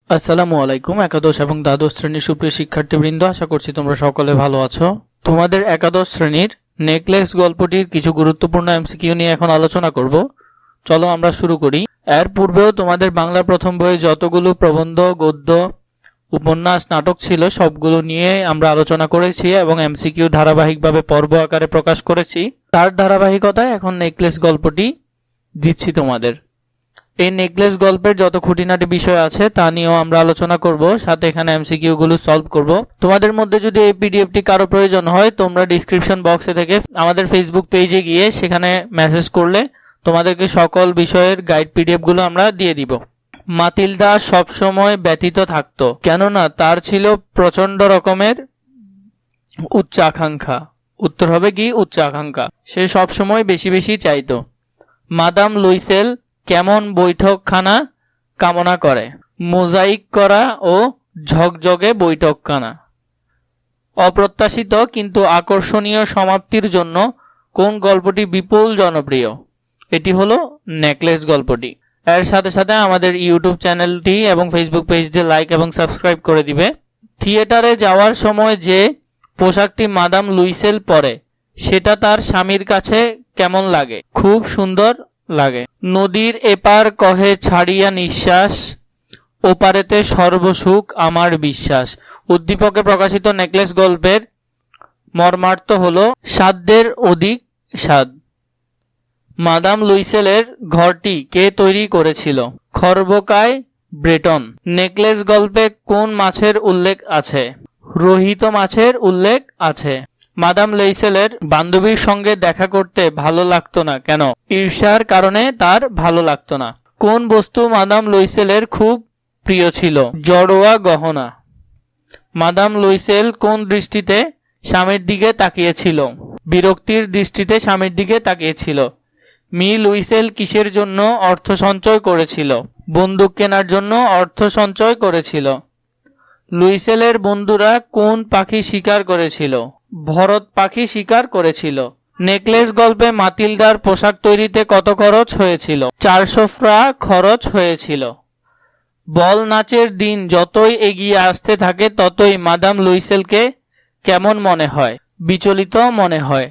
আসসালামু আলাইকুম। একাদশ এবং দ্বাদশ শ্রেণীর সুপ্রিয় শিক্ষার্থীবৃন্দ, আশা করছি তোমরা সকলে ভালো আছো। তোমাদের একাদশ শ্রেণীর নেকলেস গল্পটির কিছু গুরুত্বপূর্ণ এমসিকিউ নিয়ে এখন আলোচনা করব। চলো আমরা শুরু করি। এর পূর্বেও তোমাদের বাংলা প্রথম বইয়ে যতগুলো প্রবন্ধ, গদ্য, উপন্যাস, নাটক ছিল সবগুলো নিয়ে আমরা আলোচনা করেছি এবং এমসিকিউ ধারাবাহিকভাবে পর্ব আকারে প্রকাশ করেছি। তার ধারাবাহিকতায় এখন নেকলেস গল্পটি দিচ্ছি তোমাদের। এই নেকলেস গল্পের যত খুঁটিনাটি বিষয় আছে তা নিয়েও আমরা আলোচনা করব, সাথে এখানে এমসিকিউ গুলো সলভ করব। তোমাদের মধ্যে যদি এই পিডিএফটি কারো প্রয়োজন হয়, তোমরা ডিসক্রিপশন বক্সে থেকে আমাদের ফেসবুক পেজে গিয়ে সেখানে মেসেজ করলে তোমাদেরকে সকল বিষয়ের গাইড পিডিএফ গুলো আমরা দিয়ে দিব। মাতিলদা সবসময় ব্যতীত থাকতো, কেননা তার ছিল প্রচন্ড রকমের উচ্চ আকাঙ্ক্ষা। উত্তর হবে কি? উচ্চ আকাঙ্ক্ষা। সে সবসময় বেশি বেশি চাইতো। মাদাম লুইসেল কেমন বৈঠকখানা কামনা করে? মোজাইক করা ও ঝকঝকে বৈঠকখানা। অপ্রত্যাশিত কিন্তু আকর্ষণীয় সমাপ্তির জন্য কোন গল্পটি বিপুল জনপ্রিয়? এটি হলো নেকলেস গল্পটি। এর সাথে সাথে আমাদের ইউটিউব চ্যানেলটি এবং ফেসবুক পেজটি লাইক এবং সাবস্ক্রাইব করে দিবে। থিয়েটারে যাওয়ার সময় যে পোশাকটি মাদাম লুইসেল পরে সেটা তার স্বামীর কাছে কেমন লাগে? খুব সুন্দর লাগে। নদীর এপার কহে ছাড়িয়া নিঃশ্বাস, ওপারেতে সর্বসুখ আমার বিশ্বাস। উদ্দীপকে প্রকাশিত নেকলেস গল্পের মর্মার্থ হলো সাধ্যের অধিক স্বাদ। মাদাম লুইসেলের ঘরটি কে তৈরি করেছিল? খর্বকায় ব্রেটন। নেকলেস গল্পে কোন মাছের উল্লেখ আছে? রোহিত মাছের উল্লেখ আছে। মাদাম লুইসেলের বান্ধবীর সঙ্গে দেখা করতে ভালো লাগতো না কেন? ঈর্ষার কারণে তার ভালো লাগতো না। কোন বস্তু মাদাম লুইসেলের খুব প্রিয় ছিল? জড়োয়া গহনা। মাদাম লুইসেল কোন দৃষ্টিতে স্বামীর দিকে তাকিয়েছিল? বিরক্তির দৃষ্টিতে স্বামীর দিকে তাকিয়েছিল। মি লুইসেল কিসের জন্য অর্থ সঞ্চয় করেছিল? বন্দুক কেনার জন্য অর্থ সঞ্চয় করেছিল। লুইসেলের বন্ধুরা কোন পাখি শিকার করেছিল? ভরত পাখি শিকার করেছিল। নেকলেস গল্পে মাতিলদার পোশাক তৈরিতে কত খরচ হয়েছিল? 400 ফ্রা খরচ হয়েছিল। বল নাচের দিন যতই এগিয়ে আসতে থাকে ততই মাদাম লুইসেলকে কেমন মনে হয়? বিচলিত মনে হয়।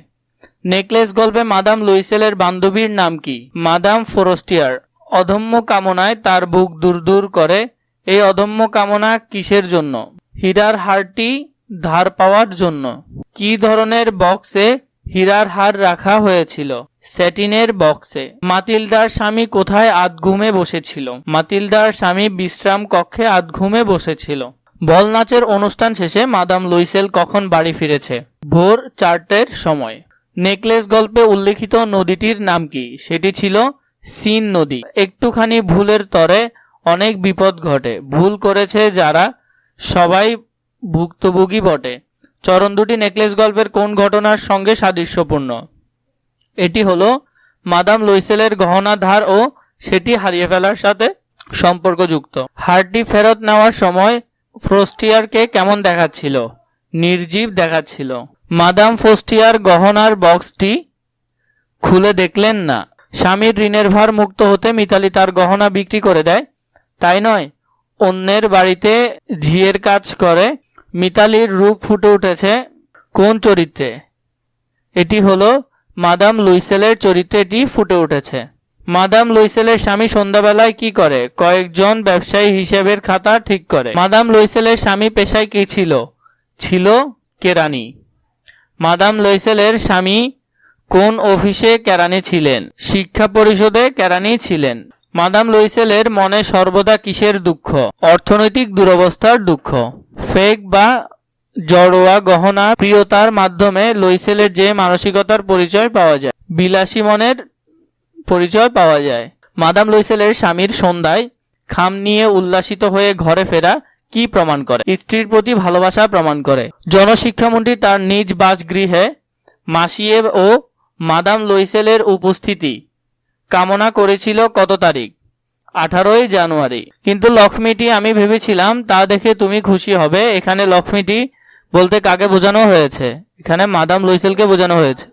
নেকলেস গল্পে মাদাম লুইসেলের বান্ধবীর নাম কি? মাদাম ফোরস্টিয়ার। অদম্য কামনায় তার বুক দূর করে। এই অদম্য কামনা কিসের জন্য? হীরার হারটি ধার পাওয়ার জন্য। কি ধরনের বক্সে হীরার হার রাখা হয়েছিল? স্যাটিনের বক্সে। মাতিলদার স্বামী কোথায় আধঘুমে বসেছিল? মাতিলদার স্বামী বিশ্রাম কক্ষে আধঘুমে বসেছিল। বল নাচের অনুষ্ঠান শেষে মাদাম লুইসেল কখন বাড়ি ফিরেছে? ভোর 4টের সময়। নেকলেস গল্পে উল্লেখিত নদীটির নাম কি? সেটি ছিল সিন নদী। একটুখানি ভুলের তরে অনেক বিপদ ঘটে, ভুল করেছে যারা সবাই ভুক্তভোগী বটে। চরণ দুটি নেকলেস গল্পের কোন ঘটনার সঙ্গে সাদৃশ্যপূর্ণ? এটি হলো মাদাম লুইসেলের গহনা ধার ও সেটি হারিয়ে ফেলার সাথে সম্পর্কযুক্ত। হারটি ফেরত নেওয়ার সময় ফ্রস্টিয়ারকে কেমন দেখাচ্ছিল? নির্জীব দেখাচ্ছিল। মাদাম ফোস্টিয়ার গহনার বক্সটি খুলে দেখলেন না। স্বামীর ঋণের ভার মুক্ত হতে মিতালি তার গহনা বিক্রি করে দেয়, তাই নয়? অন্যের বাড়িতে ঝিয়ের কাজ করে মিতালির রূপ ফুটে উঠেছে কোন চরিত্রে? এটি হলো মাদাম লুইসেলের চরিত্রে এটি ফুটে উঠেছে। মাদাম লুইসেলের স্বামী সন্ধ্যাবেলায় কি করে? কয়েকজন ব্যবসায়ী হিসেবের খাতা ঠিক করে। মাদাম লুইসেলের স্বামী পেশায় কি ছিল? ছিল কেরানি। মাদাম লুইসেলের স্বামী কোন অফিসে কেরানি ছিলেন? শিক্ষা পরিষদে কেরানি ছিলেন। মাদাম লুইসেলের মনে সর্বদা কিসের দুঃখ? অর্থনৈতিক দুরবস্থার দুঃখ। ফেক বা জড়োয়া গহনা প্রিয়তার মাধ্যমে লুইসেলের যে মানসিকতার পরিচয় পাওয়া যায়? বিলাসী মনের পরিচয় পাওয়া যায়। মাদাম লুইসেলের স্বামীর সন্ধ্যায় খাম নিয়ে উল্লাসিত হয়ে ঘরে ফেরা কি প্রমাণ করে? স্ত্রীর প্রতি ভালোবাসা প্রমাণ করে। জনশিক্ষামন্ত্রী তার নিজ বাসগৃহে মাসিয়ে ও মাদাম লুইসেলের উপস্থিতি কামনা করেছিল কত তারিখ? 18ই জানুয়ারি। কিন্তু লক্ষ্মীটি আমি ভেবেছিলাম তা দেখে তুমি খুশি হবে। এখানে লক্ষ্মীটি বলতে কাকে বোঝানো হয়েছে? এখানে মাদাম লুইসেলকে বোঝানো হয়েছে।